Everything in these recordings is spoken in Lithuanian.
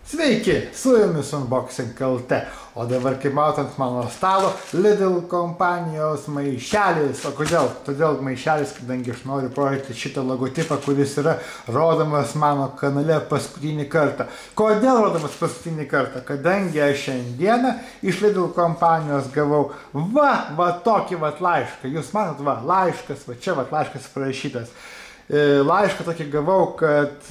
Sveiki, su jumis Unboxing LT, o dabar kaip matant mano stalo Lidl kompanijos maišelis. O kodėl? Todėl maišelis, kadangi aš noriu parodyti šitą logotipą, kuris yra rodomas mano kanale paskutinį kartą. Kodėl rodomas paskutinį kartą? Kadangi aš šiandieną iš Lidl kompanijos gavau va tokį laišką. Jūs matot, laiškas, čia laiškas parašytas. Laišką tokį gavau, kad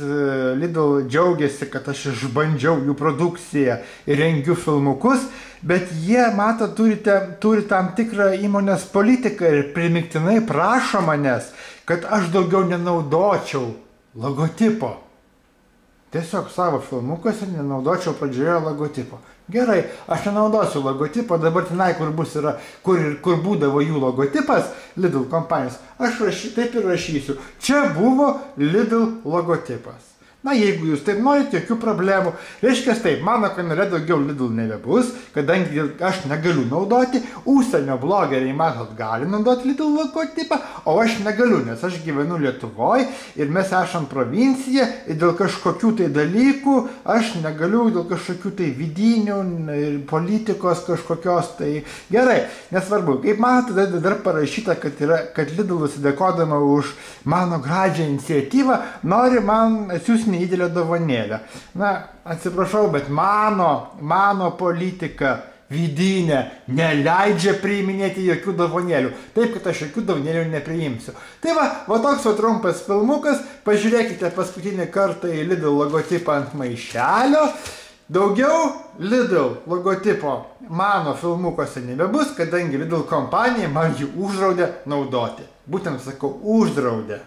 Lidl džiaugiasi, kad aš išbandžiau jų produkciją ir rengiu filmukus, bet jie, mato, turi tam tikrą įmonės politiką ir primiktinai prašo manęs, kad aš daugiau nenaudočiau logotipo. Tiesiog savo filmukuose nenaudočiau pradžioje logotipo. Gerai, aš nenaudosiu logotipo, dabar tenai, kur būdavo jų logotipas Lidl kompanijos, aš taip ir rašysiu. Čia buvo Lidl logotipas. Na, jeigu jūs taip norite, jokių problemų. Reiškia taip, mano kanale daugiau Lidl nebebus, kadangi aš negaliu naudoti, užsienio blogeriai, matot, gali naudoti Lidl logotipą, o aš negaliu, nes aš gyvenu Lietuvoje ir mes esam provincija ir dėl kažkokių tai dalykų aš negaliu, dėl kažkokių tai vidinių politikos kažkokios tai gerai, nesvarbu. Kaip matote, dar parašyta, kad Lidl atsidėkodama už mano gražią iniciatyvą nori man atsiųsti neįdėlę dovanėlę. Na, atsiprašau, bet mano politika vidinė neleidžia priiminėti jokių dovanėlių. Taip, kad aš jokių dovanėlių nepriimsiu. Tai va toks trumpas filmukas. Pažiūrėkite paskutinį kartą į Lidl logotipą ant maišelio. Daugiau Lidl logotipo mano filmukuose nebebus, kadangi Lidl kompanija man jį uždraudė naudoti. Būtent sakau, uždraudė.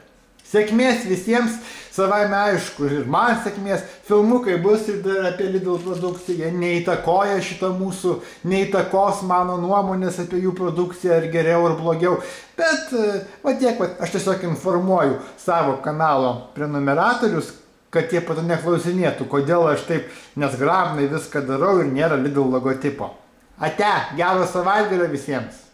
Sėkmės visiems, savaime aišku, ir man sėkmės. Filmukai bus ir dar apie Lidl produkciją, neįtakoja šitą mūsų, neįtakos mano nuomonės apie jų produkciją, ar geriau, ar blogiau. Bet, aš tiesiog informuoju savo kanalo prenumeratorius, kad jie pato neklausinėtų, kodėl aš taip nesgrabnai viską darau ir nėra Lidl logotipo. Ate, gero savaitgalio visiems!